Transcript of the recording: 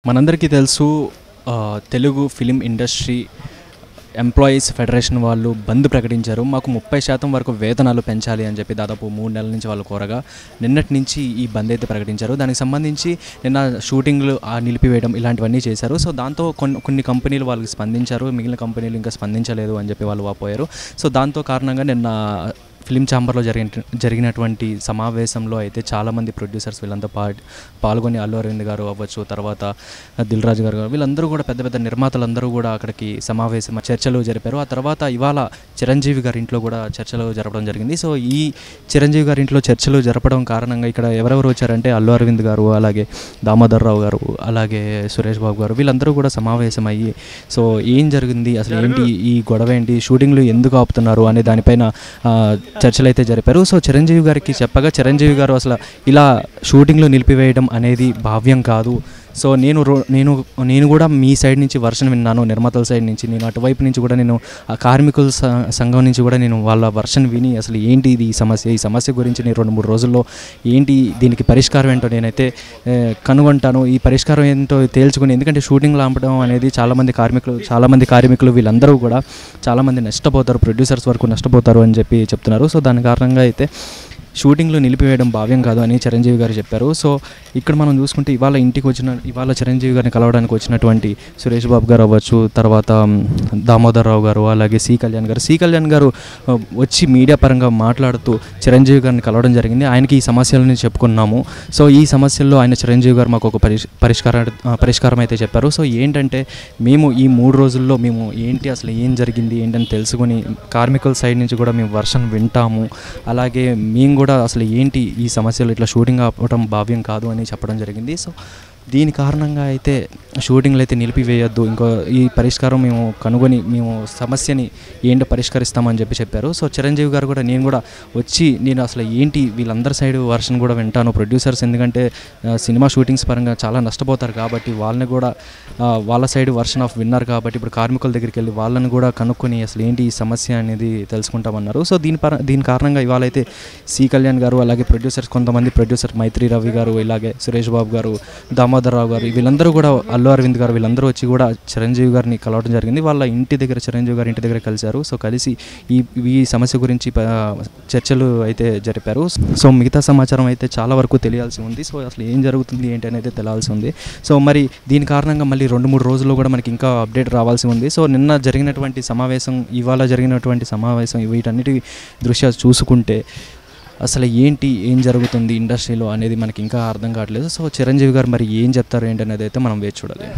మనందరికీ తెలుసు Telugu film industry employees federation వాళ్ళు బంద్ ప్రకటించారు. మాకు 30% వరకు వేతనాలు పెంచాలి అని చెప్పి దాదాపు 3 నెలల నుంచి వాళ్ళు కోరగా నిన్నటి నుంచి ఈ బంద్ అయితే ప్రకటించారు. దానికి సంబంధించి నిన్న షూటింగ్లు నిలిపివేయడం ఇలాంటివన్నీ చేశారు. సో దాంతో కొన్ని కంపెనీలు వాళ్ళకి స్పందించారు, మిగిలిన కంపెనీలు ఇంకా స్పందించలేదు అని చెప్పి వాళ్ళు వాపోయారు. సో దాంతో కారణంగా నిన్న ఫిలిం ఛాంబర్లో జరిగినటువంటి సమావేశంలో అయితే చాలామంది ప్రొడ్యూసర్స్ వీళ్ళంతా పాల్గొని అల్లు అరవింద్ గారు అవ్వచ్చు, తర్వాత దిల్ రాజు గారు వీళ్ళందరూ కూడా పెద్ద పెద్ద నిర్మాతలందరూ కూడా అక్కడికి సమావేశం చర్చలు జరిపారు. ఆ తర్వాత ఇవాళ చిరంజీవి గారి ఇంట్లో కూడా చర్చలు జరపడం జరిగింది. సో ఈ చిరంజీవి గారి ఇంట్లో చర్చలు జరపడం కారణంగా ఇక్కడ ఎవరెవరు వచ్చారంటే అల్లు అరవింద్ గారు, అలాగే దామోదర్ రావు గారు, అలాగే సురేష్ బాబు గారు వీళ్ళందరూ కూడా సమావేశం అయ్యి సో ఏం జరిగింది, అసలు ఏంటి ఈ గొడవ, ఏంటి షూటింగ్లు ఎందుకు ఆపుతున్నారు అనే దానిపైన చర్చలు అయితే జరిపారు. సో చిరంజీవి గారికి చెప్పగా చిరంజీవి గారు అసలు ఇలా షూటింగ్లు నిలిపివేయడం అనేది భావ్యం కాదు. సో నేను కూడా మీ సైడ్ నుంచి వర్షన్ విన్నాను, నిర్మాతల సైడ్ నుంచి, నేను అటువైపు నుంచి కూడా నేను ఆ కార్మికుల సంఘం నుంచి కూడా నేను వాళ్ళ వర్షన్ విని అసలు ఏంటి ఇది ఈ సమస్య గురించి నేను 2-3 రోజుల్లో ఏంటి దీనికి పరిష్కారం ఏంటో నేనైతే కనుగొంటాను. ఈ పరిష్కారం ఏంటో తేల్చుకుని, ఎందుకంటే షూటింగ్లు ఆపడం అనేది చాలామంది కార్మికులు వీళ్ళందరూ కూడా చాలామంది నష్టపోతారు, ప్రొడ్యూసర్స్ వరకు నష్టపోతారు అని చెప్పి చెప్తున్నారు. సో దాని కారణంగా అయితే షూటింగ్లు నిలిపివేయడం భావ్యం కాదు అని చిరంజీవి గారు చెప్పారు. సో ఇక్కడ మనం చూసుకుంటే ఇవాళ చిరంజీవి గారిని కలవడానికి వచ్చినటువంటి సురేష్ బాబు గారు అవ్వచ్చు, తర్వాత దామోదర్ రావు గారు, అలాగే సి కళ్యాణ్ గారు వచ్చి మీడియా పరంగా మాట్లాడుతూ చిరంజీవి గారిని కలవడం జరిగింది. ఆయనకి ఈ సమస్యలని చెప్పుకున్నాము. సో ఈ సమస్యల్లో చిరంజీవి గారు మాకు ఒక పరిష్కారం అయితే చెప్పారు. సో ఏంటంటే మేము ఈ 3 రోజుల్లో మేము ఏంటి అసలు ఏం జరిగింది ఏంటని తెలుసుకొని కార్మికుల సైడ్ నుంచి కూడా మేము వర్షన్ వింటాము, అలాగే మేము కూడా అసలు ఏంటి ఈ సమస్యలు ఇట్లా షూటింగ్ ఆపడం భావ్యం కాదు అని చెప్పడం జరిగింది. సో దీని కారణంగా అయితే షూటింగ్లు అయితే నిలిపివేయొద్దు, ఇంకో ఈ పరిష్కారం మేము కనుగొని మేము సమస్యని ఏంటో పరిష్కరిస్తామని చెప్పారు. సో చిరంజీవి గారు కూడా నేను అసలు ఏంటి వీళ్ళందరి సైడ్ వర్షన్ కూడా వింటాను, ప్రొడ్యూసర్స్ ఎందుకంటే సినిమా షూటింగ్స్ పరంగా చాలా నష్టపోతారు కాబట్టి వాళ్ళని కూడా వాళ్ళ సైడ్ వర్షన్ ఆఫ్ విన్నారు కాబట్టి ఇప్పుడు కార్మికుల దగ్గరికి వెళ్ళి వాళ్ళని కూడా కనుక్కొని అసలు ఏంటి ఈ సమస్య అనేది తెలుసుకుంటామన్నారు. సో దీని కారణంగా ఇవాళ అయితే సి కళ్యాణ్ గారు, అలాగే కొంతమంది ప్రొడ్యూసర్ మైత్రి రవి గారు, ఇలాగే సురేష్ బాబు గారు, దామోదర్ రావు గారు వీళ్ళందరూ కూడా అల్లు అరవింద్ గారు వీళ్ళందరూ వచ్చి కూడా చిరంజీవి గారిని కలవడం జరిగింది. వాళ్ళ చిరంజీవి గారి ఇంటి దగ్గర కలిశారు. సో కలిసి ఈ సమస్య గురించి చర్చలు అయితే జరిపారు. సో మిగతా సమాచారం అయితే చాలా వరకు తెలియాల్సి ఉంది. సో అసలు ఏం జరుగుతుంది ఏంటి అనేది తెలియాల్సి ఉంది. సో మరి దీని కారణంగా మళ్ళీ 2-3 రోజుల్లో కూడా మనకి ఇంకా అప్డేట్ రావాల్సి ఉంది. సో నిన్న జరిగినటువంటి సమావేశం, ఇవాళ జరిగినటువంటి సమావేశం వీటన్నిటి దృష్ట్యా చూసుకుంటే అసలు ఏం జరుగుతుంది ఇండస్ట్రీలో అనేది మనకి ఇంకా అర్థం కావట్లేదు. సో చిరంజీవి గారు మరి ఏం చెప్తారు ఏంటి అనేది అయితే మనం వేచి చూడాలి.